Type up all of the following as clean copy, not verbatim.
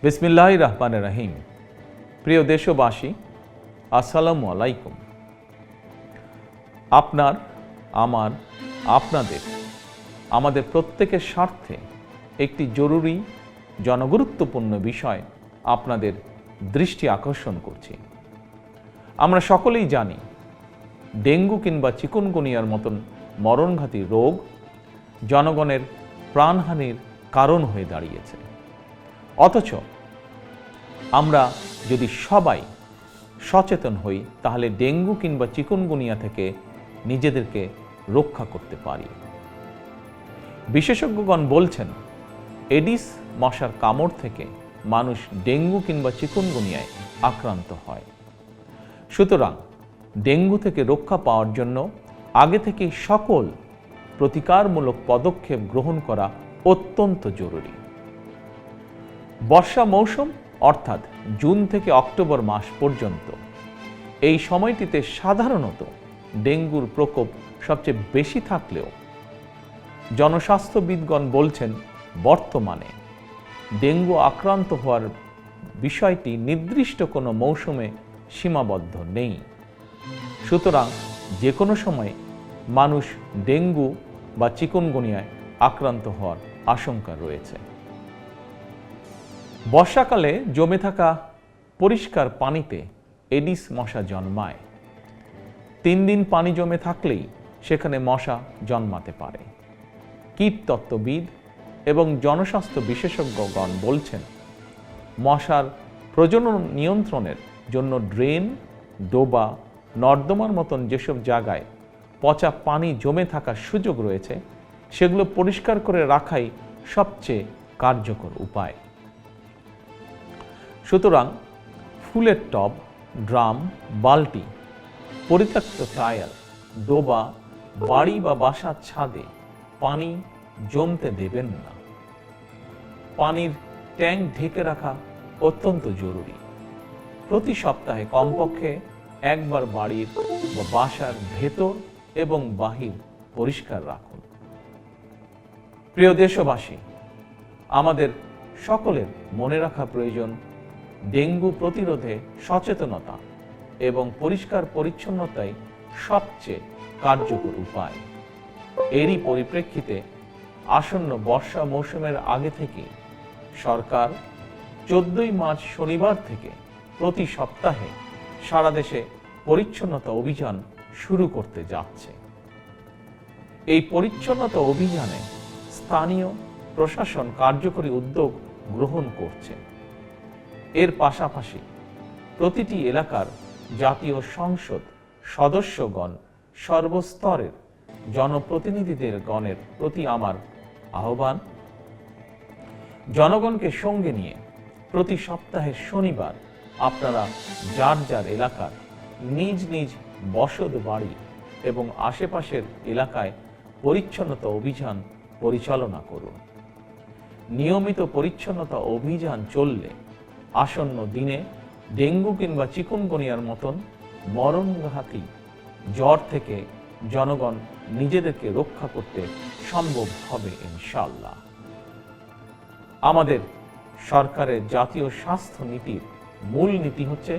বিসমিল্লাহির রহমানির রহিম। প্রিয় দেশবাসী, আসসালামু আলাইকুম। আপনার, আমার, আপনাদের, আমাদের প্রত্যেকের স্বার্থে একটি জরুরি জনগুরুত্বপূর্ণ বিষয় আপনাদের দৃষ্টি আকর্ষণ করছি। আমরা সকলেই জানি ডেঙ্গু কিংবা চিকুনগুনিয়ার মতন মরণঘাতী রোগ জনগণের প্রাণহানির কারণ হয়ে দাঁড়িয়েছে। অথচ আমরা যদি সবাই সচেতন হই তাহলে ডেঙ্গু কিংবা চিকুনগুনিয়া থেকে নিজেদেরকে রক্ষা করতে পারি। বিশেষজ্ঞগণ বলছেন এডিস মশার কামড় থেকে মানুষ ডেঙ্গু কিংবা চিকুনগুনিয়ায় আক্রান্ত হয়। সুতরাং ডেঙ্গু থেকে রক্ষা পাওয়ার জন্য আগে থেকে সকল প্রতিকারমূলক পদক্ষেপ গ্রহণ করা অত্যন্ত জরুরি। বর্ষা মৌসুম অর্থাৎ জুন থেকে অক্টোবর মাস পর্যন্ত এই সময়টিতে সাধারণত ডেঙ্গুর প্রকোপ সবচেয়ে বেশি থাকলেও জনস্বাস্থ্যবিদগণ বলছেন বর্তমানে ডেঙ্গু আক্রান্ত হওয়ার বিষয়টি নির্দিষ্ট কোনো মৌসুমে সীমাবদ্ধ নেই। সুতরাং যে কোনো সময় মানুষ ডেঙ্গু বা চিকুনগুনিয়ায় আক্রান্ত হওয়ার আশঙ্কা রয়েছে। বর্ষাকালে জমে থাকা পরিষ্কার পানিতে এডিস মশা জন্মায়। 3 দিন পানি জমে থাকলেই সেখানে মশা জন্মাতে পারে। কীটতত্ত্ববিদ এবং জনস্বাস্থ্য বিশেষজ্ঞগণ বলছেন মশার প্রজনন নিয়ন্ত্রণের জন্য ড্রেন, ডোবা, নর্দমার মতন যেসব জায়গায় পচা পানি জমে থাকার সুযোগ রয়েছে সেগুলো পরিষ্কার করে রাখাই সবচেয়ে কার্যকর উপায়। সুতরাং ফুলের টব, ড্রাম, বালতি, পরিত্যক্ত টায়ার, ডোবা, বাড়ি বা বাসার ছাদে পানি জমতে দেবেন না। পানির ট্যাঙ্ক ঢেকে রাখা অত্যন্ত জরুরি। প্রতি সপ্তাহে কমপক্ষে একবার বাড়ির বা বাসার ভেতর এবং বাহির পরিষ্কার রাখুন। প্রিয় দেশবাসী, আমাদের সকলের মনে রাখা প্রয়োজন ডেঙ্গু প্রতিরোধে সচেতনতা এবং পরিষ্কার পরিচ্ছন্নতাই সবচেয়ে কার্যকর উপায়। এরই পরিপ্রেক্ষিতে আসন্ন বর্ষা মৌসুমের আগে থেকে সরকার 14 মার্চ শনিবার থেকে প্রতি সপ্তাহে সারা দেশে পরিচ্ছন্নতা অভিযান শুরু করতে যাচ্ছে। এই পরিচ্ছন্নতা অভিযানে স্থানীয় প্রশাসন কার্যকরী উদ্যোগ গ্রহণ করছে। এর পাশাপাশি প্রতিটি এলাকার জাতীয় সংসদ সদস্যগণ, সর্বস্তরের জনপ্রতিনিধিদের গণের প্রতি আমার আহ্বান, জনগণকে সঙ্গে নিয়ে প্রতি সপ্তাহের শনিবার আপনারা যার যার এলাকার নিজ নিজ বসত বাড়ি এবং আশেপাশের এলাকায় পরিচ্ছন্নতা অভিযান পরিচালনা করুন। নিয়মিত পরিচ্ছন্নতা অভিযান চললে আসন্ন দিনে ডেঙ্গু কিংবা চিকুনগুনিয়ার মতন মরণঘাতী জ্বর থেকে জনগণ নিজেদেরকে রক্ষা করতে সম্ভব হবে ইনশাআল্লাহ। আমাদের সরকারের জাতীয় স্বাস্থ্য নীতির মূল নীতি হচ্ছে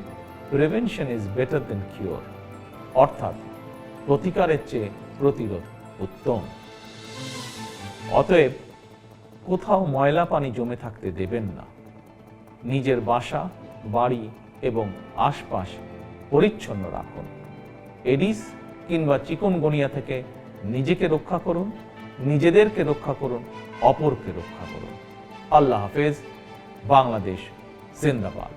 prevention is better then cure, অর্থাৎ প্রতিকারের চেয়ে প্রতিরোধ উত্তম। অতএব কোথাও ময়লা পানি জমে থাকতে দেবেন না। নিজের বাসা, বাড়ি এবং আশপাশ পরিচ্ছন্ন রাখুন। এডিস কিংবা চিকুনগুনিয়া থেকে নিজেকে রক্ষা করুন, নিজেদেরকে রক্ষা করুন, অপরকে রক্ষা করুন। আল্লাহ হাফেজ। বাংলাদেশ জিন্দাবাদ।